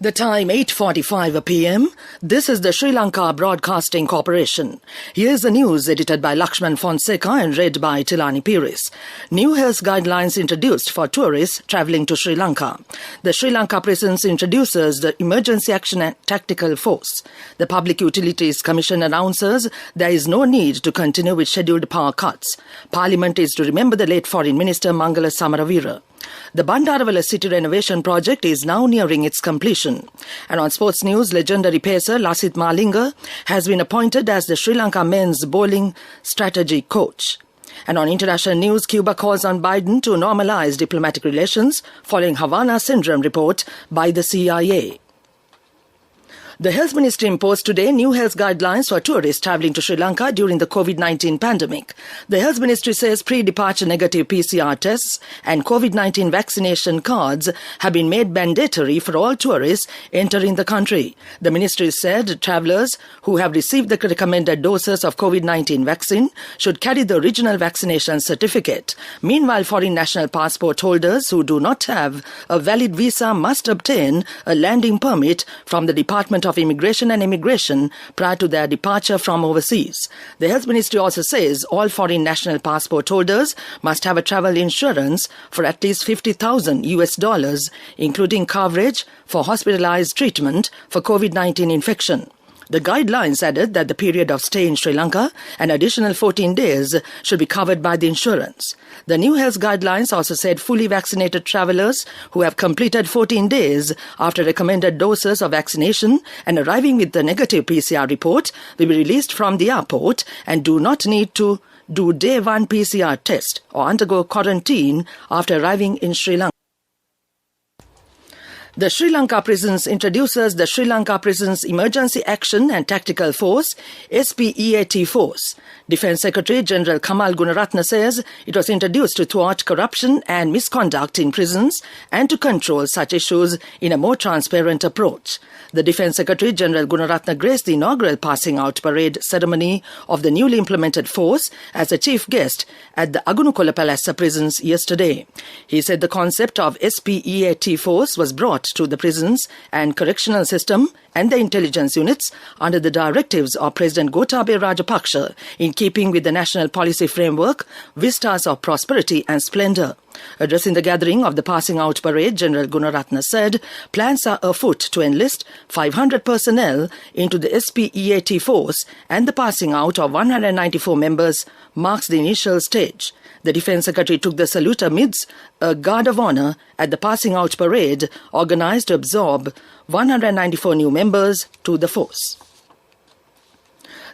The time 8:45 p.m. This is the Sri Lanka Broadcasting Corporation. Here's the news edited by Lakshman Fonseca and read by Tilani Pires. New health guidelines introduced for tourists travelling to Sri Lanka. The Sri Lanka Presence introduces the Emergency Action and Tactical Force. The Public Utilities Commission announces there is no need to continue with scheduled power cuts. Parliament is to remember the late Foreign Minister Mangala Samaravira. The Bandarawala city renovation project is now nearing its completion. And on sports news, legendary pacer Lasith Malinga has been appointed as the Sri Lanka men's bowling strategy coach. And on international news, Cuba calls on Biden to normalize diplomatic relations following Havana Syndrome report by the CIA. The Health Ministry imposed today new health guidelines for tourists travelling to Sri Lanka during the COVID-19 pandemic. The Health Ministry says pre-departure negative PCR tests and COVID-19 vaccination cards have been made mandatory for all tourists entering the country. The Ministry said travellers who have received the recommended doses of COVID-19 vaccine should carry the original vaccination certificate. Meanwhile, foreign national passport holders who do not have a valid visa must obtain a landing permit from the Department of Immigration and Immigration prior to their departure from overseas. The Health Ministry also says all foreign national passport holders must have a travel insurance for at least $50,000, including coverage for hospitalized treatment for COVID-19 infection. The guidelines added that the period of stay in Sri Lanka, an additional 14 days, should be covered by the insurance. The new health guidelines also said fully vaccinated travellers who have completed 14 days after recommended doses of vaccination and arriving with the negative PCR report will be released from the airport and do not need to do day 1 PCR test or undergo quarantine after arriving in Sri Lanka. The Sri Lanka Presence introduces the Sri Lanka Presence Emergency Action and Tactical Force, SPEAT Force. Defence Secretary General Kamal Gunaratne says it was introduced to thwart corruption and misconduct in prisons and to control such issues in a more transparent approach. The Defence Secretary General Gunaratne graced the inaugural passing out parade ceremony of the newly implemented force as a chief guest at the Agunukola Palace prisons yesterday. He said the concept of SPEAT Force was brought to the prisons and correctional system and the intelligence units under the directives of President Gotabaya Rajapaksa in keeping with the national policy framework, Vistas of Prosperity and Splendour. Addressing the gathering of the passing out parade, General Gunaratne said plans are afoot to enlist 500 personnel into the SPEAT force and the passing out of 194 members marks the initial stage. The Defence Secretary took the salute amidst a guard of honour at the passing out parade organised to absorb 194 new members to the force.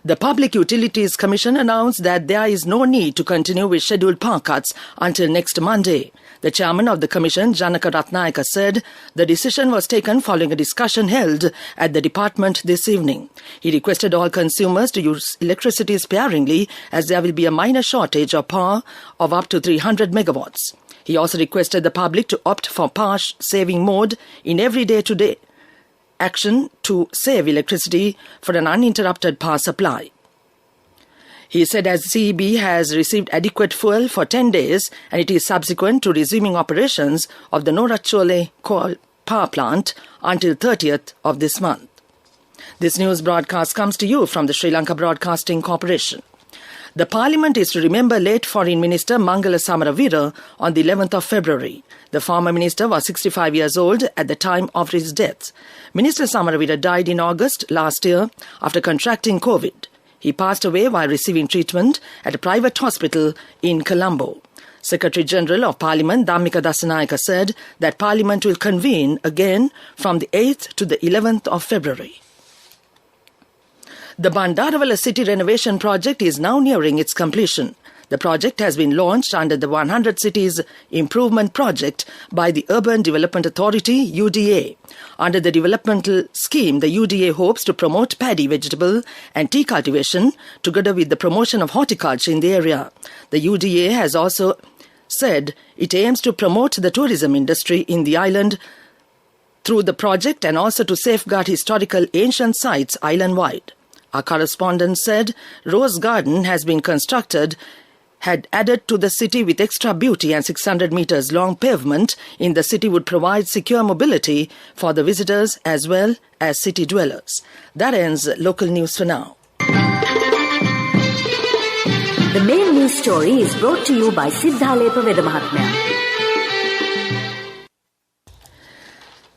The Public Utilities Commission announced that there is no need to continue with scheduled power cuts until next Monday. The chairman of the commission, Janaka Ratnayaka, said the decision was taken following a discussion held at the department this evening. He requested all consumers to use electricity sparingly as there will be a minor shortage of power of up to 300 megawatts. He also requested the public to opt for power-saving mode in every day-to-day action to save electricity for an uninterrupted power supply. He said as CEB has received adequate fuel for 10 days and it is subsequent to resuming operations of the Norachole coal power plant until 30th of this month. This news broadcast comes to you from the Sri Lanka Broadcasting Corporation. The Parliament is to remember late Foreign Minister Mangala Samaravira on the 11th of February. The former minister was 65 years old at the time of his death. Minister Samaravira died in August last year after contracting COVID. He passed away while receiving treatment at a private hospital in Colombo. Secretary General of Parliament Dhammika Dasanayaka said that Parliament will convene again from the 8th to the 11th of February. The Bandarawala city renovation project is now nearing its completion. The project has been launched under the 100 Cities Improvement Project by the Urban Development Authority, UDA. Under the developmental scheme, the UDA hopes to promote paddy, vegetable and tea cultivation together with the promotion of horticulture in the area. The UDA has also said it aims to promote the tourism industry in the island through the project and also to safeguard historical ancient sites island-wide. Our correspondent said Rose Garden has been constructed had added to the city with extra beauty, and 600 meters long pavement in the city would provide secure mobility for the visitors as well as city dwellers. That ends local news for now. The main news story is brought to you by Siddhalepa Vedamahatmya.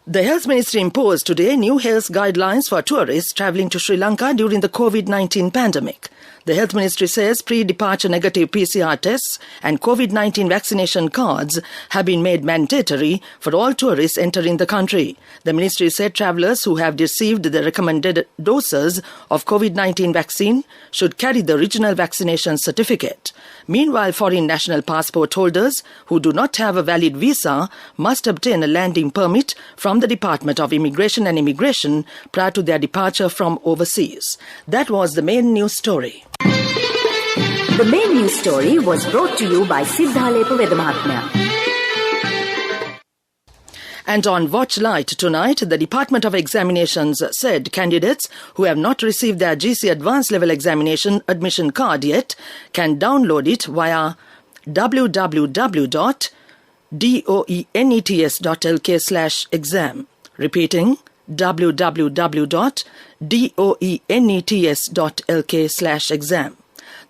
The Health Ministry imposed today new health guidelines for tourists travelling to Sri Lanka during the COVID-19 pandemic. The Health Ministry says pre-departure negative PCR tests and COVID-19 vaccination cards have been made mandatory for all tourists entering the country. The Ministry said travellers who have received the recommended doses of COVID-19 vaccine should carry the original vaccination certificate. Meanwhile, foreign national passport holders who do not have a valid visa must obtain a landing permit from the Department of Immigration and Immigration prior to their departure from overseas. That was the main news story. The main news story was brought to you by Siddhalepa Vedamahatmya. And on Watch Light tonight, the Department of Examinations said candidates who have not received their GC Advanced Level Examination admission card yet can download it via www.doenets.lk/exam. Repeating, www.doenets.lk/exam.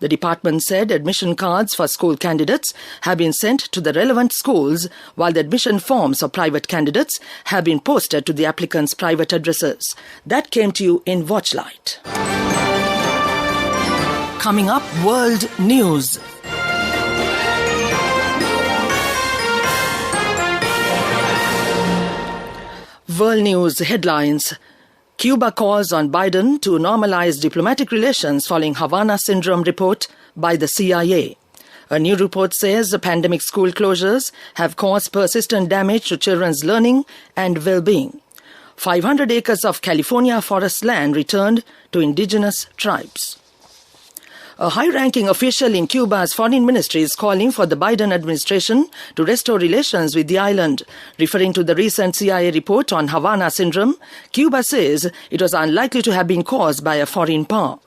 The department said admission cards for school candidates have been sent to the relevant schools, while the admission forms for private candidates have been posted to the applicants' private addresses. That came to you in Watchlight. Coming up, World News. World News headlines. Cuba calls on Biden to normalize diplomatic relations following Havana Syndrome report by the CIA. A new report says the pandemic school closures have caused persistent damage to children's learning and well-being. 500 acres of California forest land returned to indigenous tribes. A high-ranking official in Cuba's foreign ministry is calling for the Biden administration to restore relations with the island. Referring to the recent CIA report on Havana Syndrome, Cuba says it was unlikely to have been caused by a foreign power.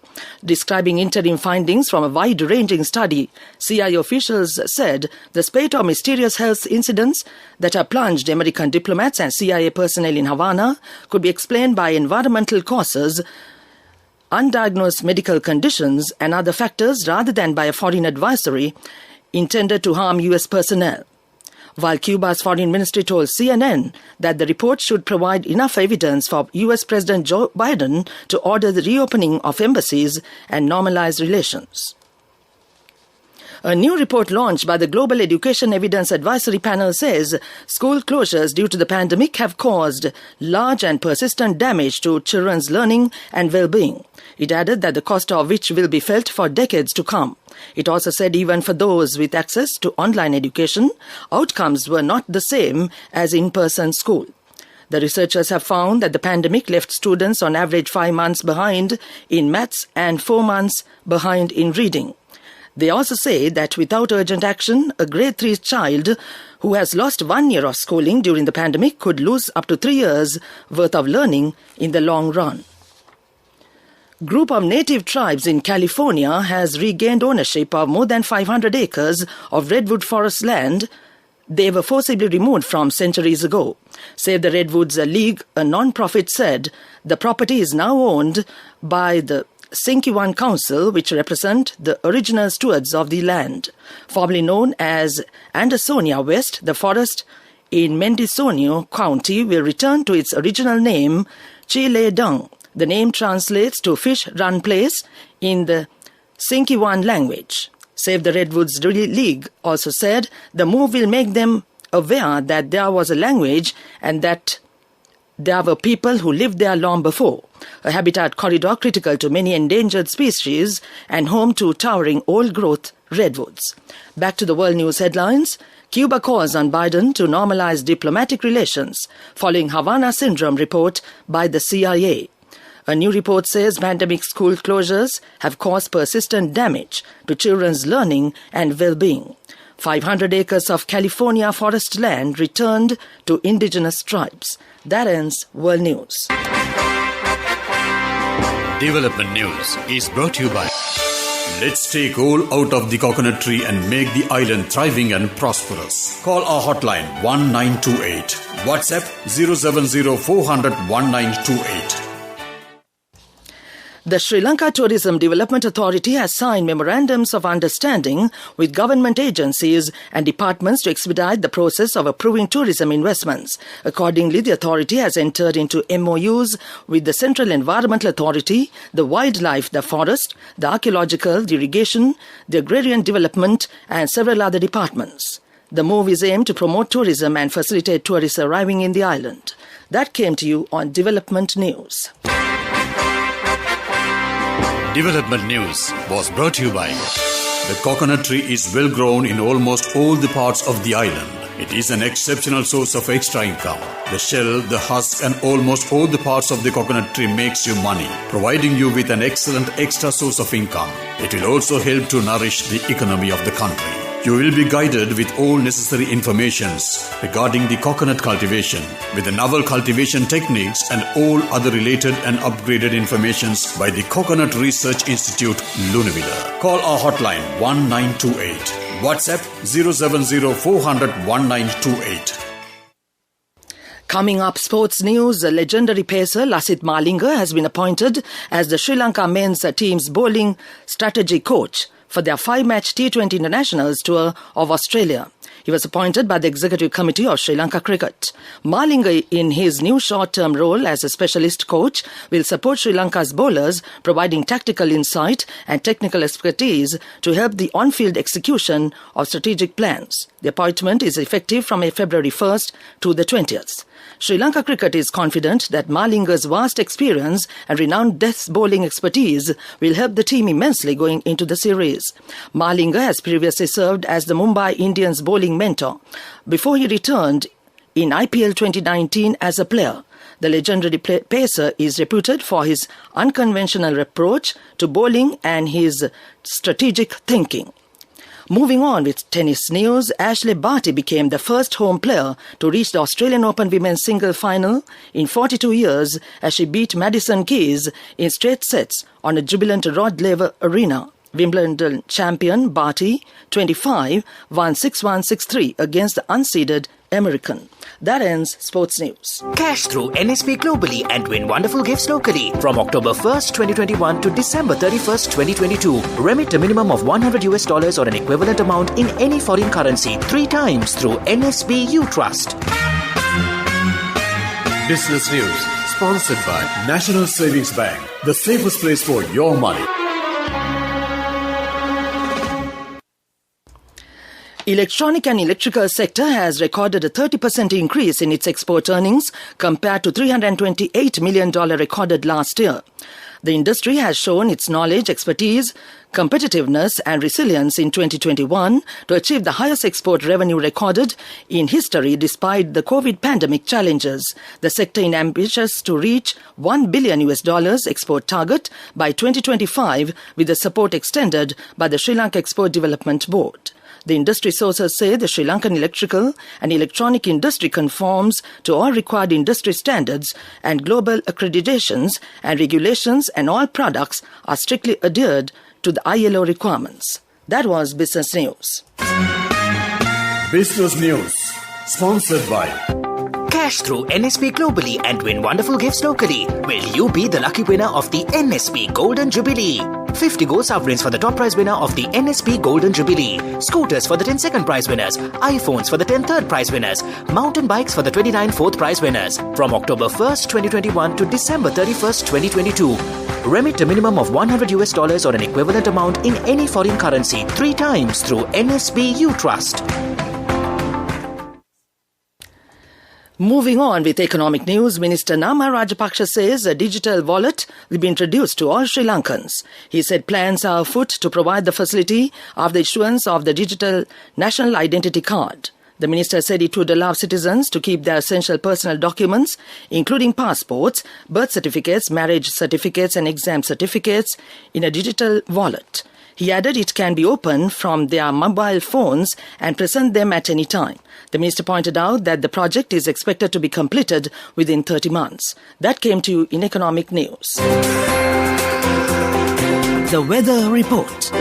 Describing interim findings from a wide-ranging study, CIA officials said the spate of mysterious health incidents that have plunged American diplomats and CIA personnel in Havana could be explained by environmental causes, undiagnosed medical conditions and other factors rather than by a foreign advisory intended to harm U.S. personnel. While Cuba's foreign ministry told CNN that the report should provide enough evidence for U.S. President Joe Biden to order the reopening of embassies and normalize relations. A new report launched by the Global Education Evidence Advisory Panel says school closures due to the pandemic have caused large and persistent damage to children's learning and well-being. It added that the cost of which will be felt for decades to come. It also said even for those with access to online education, outcomes were not the same as in-person school. The researchers have found that the pandemic left students on average 5 months behind in maths and 4 months behind in reading. They also say that without urgent action, a grade 3 child who has lost 1 year of schooling during the pandemic could lose up to 3 years worth of learning in the long run. Group of native tribes in California has regained ownership of more than 500 acres of redwood forest land they were forcibly removed from centuries ago. Save the Redwoods League, a non-profit, said the property is now owned by the Sinkywan Council, which represent the original stewards of the land. Formerly known as Andersonia West, the forest in Mendocino County will return to its original name, Chile Dung. The name translates to Fish Run Place in the Sinkywan language. Save the Redwoods League also said the move will make them aware that there was a language and that there were people who lived there long before. A habitat corridor critical to many endangered species and home to towering old-growth redwoods. Back to the world news headlines. Cuba calls on Biden to normalize diplomatic relations following Havana Syndrome report by the CIA. A new report says pandemic school closures have caused persistent damage to children's learning and well-being. 500 acres of California forest land returned to indigenous tribes. That ends World News. Development News is brought to you by Let's take all out of the coconut tree and make the island thriving and prosperous. Call our hotline 1928. WhatsApp 070 400 1928. The Sri Lanka Tourism Development Authority has signed memorandums of understanding with government agencies and departments to expedite the process of approving tourism investments. Accordingly, the authority has entered into MOUs with the Central Environmental Authority, the Wildlife, the Forest, the Archaeological, the Irrigation, the Agrarian Development and several other departments. The move is aimed to promote tourism and facilitate tourists arriving in the island. That came to you on Development News. Development News was brought to you by the coconut tree is well grown in almost all the parts of the island. It is an exceptional source of extra income. The shell, the husk and almost all the parts of the coconut tree makes you money, providing you with an excellent extra source of income. It will also help to nourish the economy of the country. You will be guided with all necessary informations regarding the coconut cultivation, with the novel cultivation techniques and all other related and upgraded informations by the Coconut Research Institute, Lunavilla. Call our hotline 1928. WhatsApp 070 400 1928. Coming up, sports news, the legendary pacer Lasith Malinga has been appointed as the Sri Lanka men's team's bowling strategy coach for their 5-match T20 Internationals Tour of Australia. He was appointed by the Executive Committee of Sri Lanka Cricket. Malinga, in his new short-term role as a specialist coach, will support Sri Lanka's bowlers, providing tactical insight and technical expertise to help the on-field execution of strategic plans. The appointment is effective from February 1st to the 20th. Sri Lanka Cricket is confident that Malinga's vast experience and renowned death bowling expertise will help the team immensely going into the series. Malinga has previously served as the Mumbai Indians bowling mentor before he returned in IPL 2019 as a player. The legendary pacer is reputed for his unconventional approach to bowling and his strategic thinking. Moving on with tennis news, Ashley Barty became the first home player to reach the Australian Open Women's Single Final in 42 years as she beat Madison Keys in straight sets on a jubilant Rod Laver Arena. Wimbledon champion Barty, 25, won 6-1, 6-3 against the unseeded American. That ends sports news. Cash through NSP globally and win wonderful gifts locally. From October 1st, 2021 to December 31st, 2022. Remit a minimum of $100 or an equivalent amount in any foreign currency 3 times through NSB U Trust. Business News, sponsored by National Savings Bank, the safest place for your money. Electronic and electrical sector has recorded a 30% increase in its export earnings compared to $328 million recorded last year. The industry has shown its knowledge, expertise, competitiveness and resilience in 2021 to achieve the highest export revenue recorded in history despite the COVID pandemic challenges. The sector is ambitious to reach $1 billion export target by 2025 with the support extended by the Sri Lanka Export Development Board. The industry sources say the Sri Lankan electrical and electronic industry conforms to all required industry standards and global accreditations and regulations, and all products are strictly adhered to the ILO requirements. That was Business News. Business News, sponsored by Cash through NSP globally and win wonderful gifts locally. Will you be the lucky winner of the NSP Golden Jubilee? 50 gold sovereigns for the top prize winner of the NSP Golden Jubilee. Scooters for the 10 second prize winners. iPhones for the 10 third prize winners. Mountain bikes for the 29 fourth prize winners. From October 1st, 2021 to December 31st, 2022. Remit a minimum of $100 or an equivalent amount in any foreign currency 3 times through NSB U Trust. Moving on with economic news, Minister Nama Rajapaksa says a digital wallet will be introduced to all Sri Lankans. He said plans are afoot to provide the facility of the issuance of the digital national identity card. The minister said it would allow citizens to keep their essential personal documents, including passports, birth certificates, marriage certificates and exam certificates, in a digital wallet. He added it can be opened from their mobile phones and present them at any time. The minister pointed out that the project is expected to be completed within 30 months. That came to you in economic news. The Weather Report.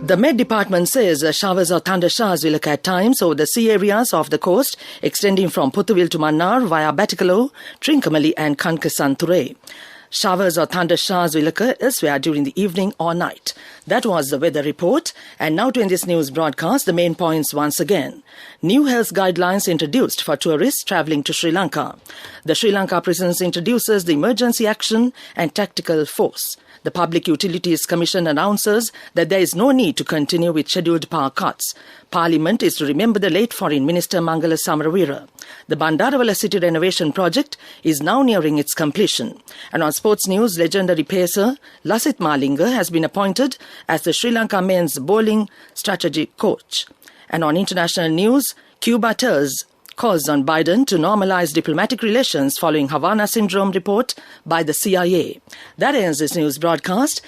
The Met Department says showers or thunder showers will occur at times over the sea areas of the coast, extending from Puthuvil to Mannar via Batticaloa, Trincomalee and Kankasanture. Showers or thunder showers will occur elsewhere during the evening or night. That was the weather report. And now to end this news broadcast, the main points once again. New health guidelines introduced for tourists travelling to Sri Lanka. The Sri Lanka Prisons introduces the Emergency Action and Tactical Force. The Public Utilities Commission announces that there is no need to continue with scheduled power cuts. Parliament is to remember the late Foreign Minister Mangala Samarawira. The Bandarawala City renovation project is now nearing its completion. And on sports news, legendary pacer Lasith Malinga has been appointed as the Sri Lanka men's bowling strategy coach. And on international news, Cuba calls on Biden to normalize diplomatic relations following Havana Syndrome report by the CIA. That ends this news broadcast.